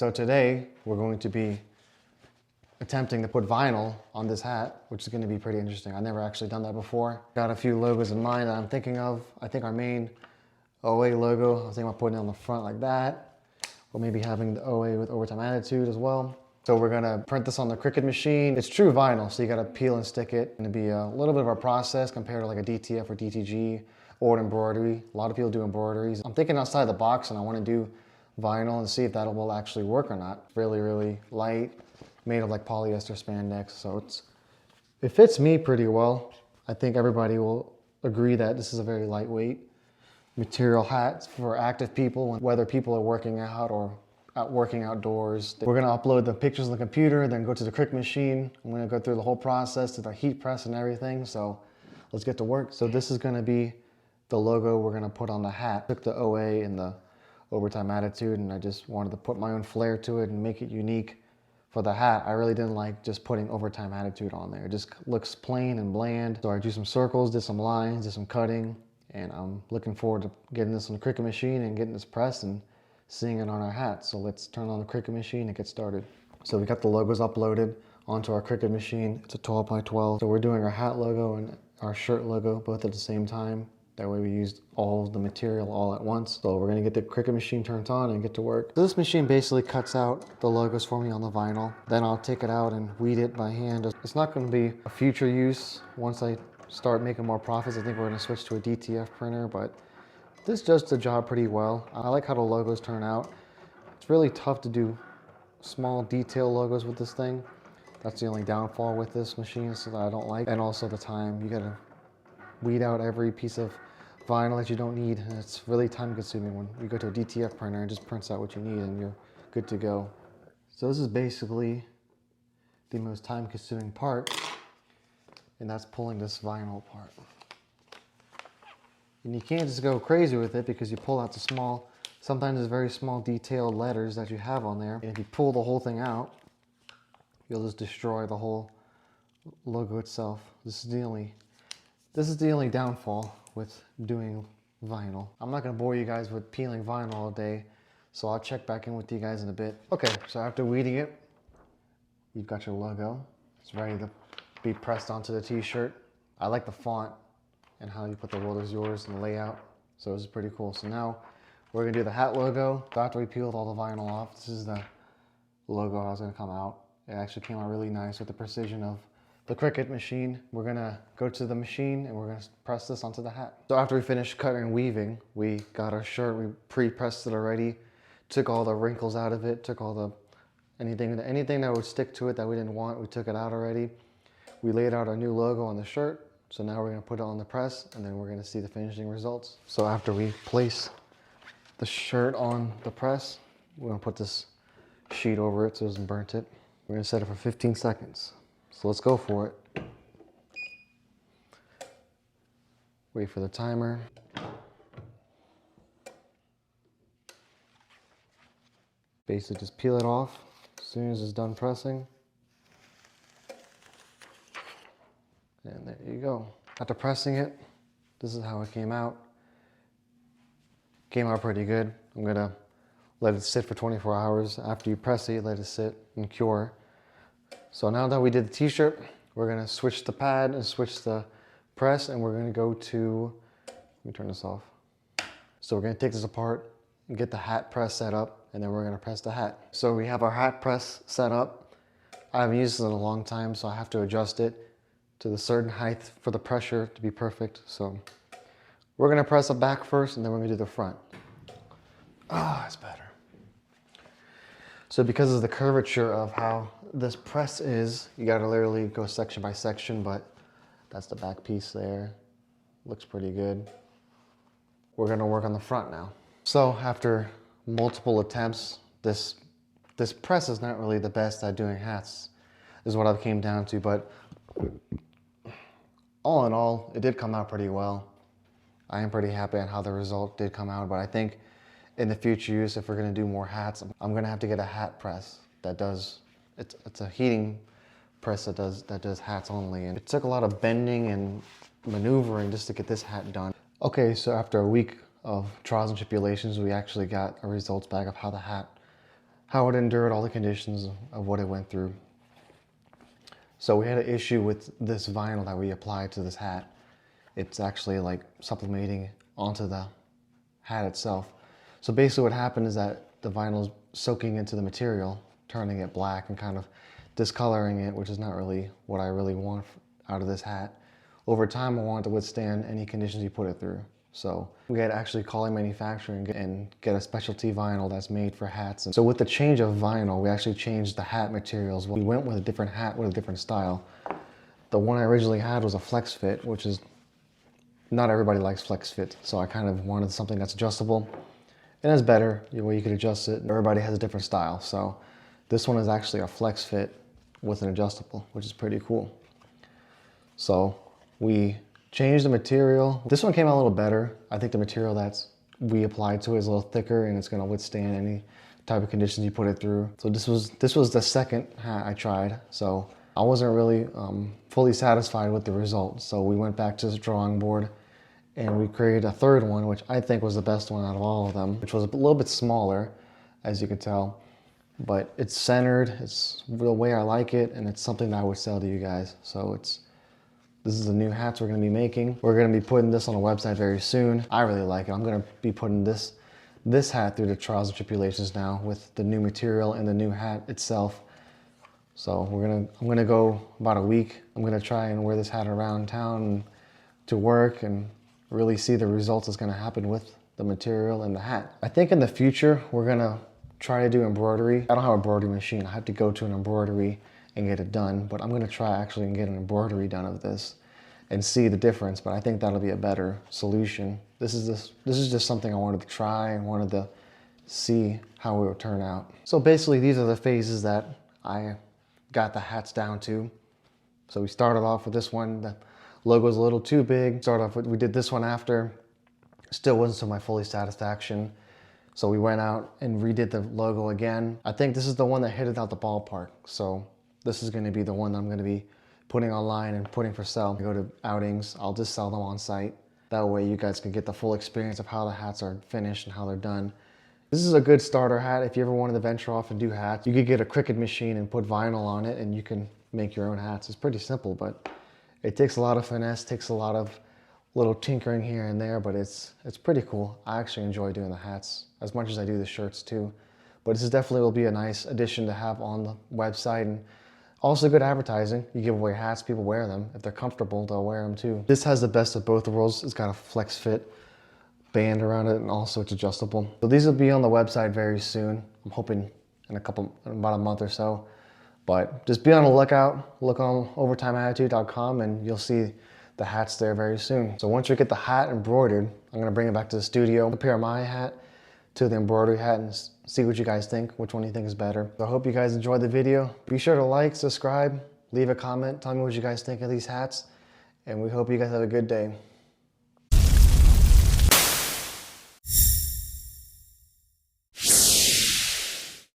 So today we're going to be attempting to put vinyl on this hat, which is going to be pretty interesting. I've never actually done that before. Got a few logos in mind that I'm thinking of. I think our main OA logo, I was thinking about putting it on the front like that, or maybe having the OA with Overtime Attitude as well. So we're gonna print this on the Cricut machine. It's true vinyl, so you gotta peel and stick it. It's gonna be a little bit of a process compared to like a DTF or DTG or an embroidery. A lot of people do embroideries. I'm thinking outside the box and I wanna do vinyl and see if that will actually work or not. Really, really light, made of like polyester spandex, so it fits me pretty well. I think everybody will agree that this is a very lightweight material hat for active people, whether people are working out or working outdoors. We're gonna upload the pictures on the computer, then go to the Cricut machine. I'm gonna go through the whole process to the heat press and everything, so let's get to work. So this is gonna be the logo we're gonna put on the hat. Took the OA and the Overtime Attitude, and I just wanted to put my own flair to it and make it unique for the hat. I really didn't like just putting Overtime Attitude on there. It just looks plain and bland. So I drew some circles, did some lines, did some cutting, and I'm looking forward to getting this on the Cricut machine and getting this pressed and seeing it on our hat. So let's turn on the Cricut machine and get started. So we got the logos uploaded onto our Cricut machine. It's a 12 by 12. So we're doing our hat logo and our shirt logo both at the same time. That way we used all of the material all at once. So we're gonna get the Cricut machine turned on and get to work. So this machine basically cuts out the logos for me on the vinyl. Then I'll take it out and weed it by hand. It's not gonna be a future use. Once I start making more profits, I think we're gonna switch to a DTF printer, but this does the job pretty well. I like how the logos turn out. It's really tough to do small detail logos with this thing. That's the only downfall with this machine, so that I don't like. And also the time. You gotta weed out every piece of vinyl that you don't need, and it's really time consuming. When you go to a DTF printer, it just prints out what you need and you're good to go. So this is basically the most time consuming part, and that's pulling this vinyl apart. And you can't just go crazy with it because you pull out the small, sometimes it's very small detailed letters that you have on there. And if you pull the whole thing out, you'll just destroy the whole logo itself. This is the only downfall with doing vinyl. I'm not gonna bore you guys with peeling vinyl all day, so I'll check back in with you guys in a bit. Okay, so after weeding it, you've got your logo. It's ready to be pressed onto the t-shirt. I like the font and how you put the world is yours and the layout. So this is pretty cool. So now we're gonna do the hat logo. After we peeled all the vinyl off, this is the logo how it's gonna come out. It actually came out really nice with the precision of the Cricut machine. We're gonna go to the machine and we're gonna press this onto the hat. So after we finished cutting and weaving, we got our shirt, we pre-pressed it already, took all the wrinkles out of it, took all the, anything that would stick to it that we didn't want, we took it out already. We laid out our new logo on the shirt. So now we're gonna put it on the press and then we're gonna see the finishing results. So after we place the shirt on the press, we're gonna put this sheet over it so it doesn't burnt it. We're gonna set it for 15 seconds. So let's go for it. Wait for the timer. Basically just peel it off as soon as it's done pressing. And there you go. After pressing it, this is how it came out. Came out pretty good. I'm gonna let it sit for 24 hours. After you press it, let it sit and cure. So now that we did the t-shirt, we're gonna switch the pad and switch the press, and we're gonna go to, let me turn this off. So we're gonna take this apart and get the hat press set up, and then we're gonna press the hat. So we have our hat press set up. I haven't used this in a long time, so I have to adjust it to the certain height for the pressure to be perfect. So we're gonna press the back first and then we're gonna do the front. Ah, it's better. So because of the curvature of how this press is, you gotta literally go section by section, but that's the back piece there. Looks pretty good. We're gonna work on the front now. So after multiple attempts, this press is not really the best at doing hats, is what I've came down to, but all in all, it did come out pretty well. I am pretty happy on how the result did come out, but I think in the future use, if we're gonna do more hats, I'm gonna have to get a hat press that does, it's a heating press that does hats only. And it took a lot of bending and maneuvering just to get this hat done. Okay, so after a week of trials and tribulations, we actually got our results back of how the hat how it endured all the conditions of what it went through. So we had an issue with this vinyl that we applied to this hat. It's actually like sublimating onto the hat itself. So basically what happened is that the vinyl is soaking into the material, turning it black and kind of discoloring it, which is not really what I really want out of this hat. Over time, I want it to withstand any conditions you put it through. So we had to actually call in manufacturing and get a specialty vinyl that's made for hats. And so with the change of vinyl, we actually changed the hat materials. We went with a different hat with a different style. The one I originally had was a flex fit, which is, not everybody likes flex fit. So I kind of wanted something that's adjustable and it's better, where you could adjust it. Everybody has a different style. So this one is actually a flex fit with an adjustable, which is pretty cool. So we changed the material. This one came out a little better. I think the material that's we applied to it is a little thicker and it's gonna withstand any type of conditions you put it through. So this was the second hat I tried. So I wasn't really fully satisfied with the results. So we went back to the drawing board and we created a third one, which I think was the best one out of all of them, which was a little bit smaller, as you can tell, but it's centered, it's the way I like it, and it's something that I would sell to you guys. So this is the new hats we're gonna be making. We're gonna be putting this on the website very soon. I really like it. I'm gonna be putting this hat through the trials and tribulations now with the new material and the new hat itself. So I'm gonna go about a week. I'm gonna try and wear this hat around town to work and really see the results that's gonna happen with the material and the hat. I think in the future, we're gonna try to do embroidery. I don't have a embroidery machine. I have to go to an embroidery and get it done, but I'm gonna try actually and get an embroidery done of this and see the difference, but I think that'll be a better solution. This is just something I wanted to try and wanted to see how it would turn out. So basically these are the phases that I got the hats down to. So we started off with this one, the logo's a little too big. We did this one after, still wasn't to my fully satisfaction. So we went out and redid the logo again. I think this is the one that hit it out the ballpark. So this is gonna be the one that I'm gonna be putting online and putting for sale. I go to outings, I'll just sell them on site. That way you guys can get the full experience of how the hats are finished and how they're done. This is a good starter hat if you ever wanted to venture off and do hats. You could get a Cricut machine and put vinyl on it and you can make your own hats. It's pretty simple, but it takes a lot of finesse, takes a lot of little tinkering here and there, but it's pretty cool. I actually enjoy doing the hats as much as I do the shirts too. But this definitely will be a nice addition to have on the website, and also good advertising. You give away hats, people wear them. If they're comfortable, they'll wear them too. This has the best of both worlds. It's got a flex fit band around it and also it's adjustable. So these will be on the website very soon. I'm hoping in about a month or so. But just be on the lookout. Look on overtimeattitude.com and you'll see the hats there very soon. So once you get the hat embroidered, I'm gonna bring it back to the studio, compare my hat to the embroidery hat and see what you guys think, which one you think is better. So I hope you guys enjoyed the video. Be sure to like, subscribe, leave a comment, tell me what you guys think of these hats, and we hope you guys have a good day.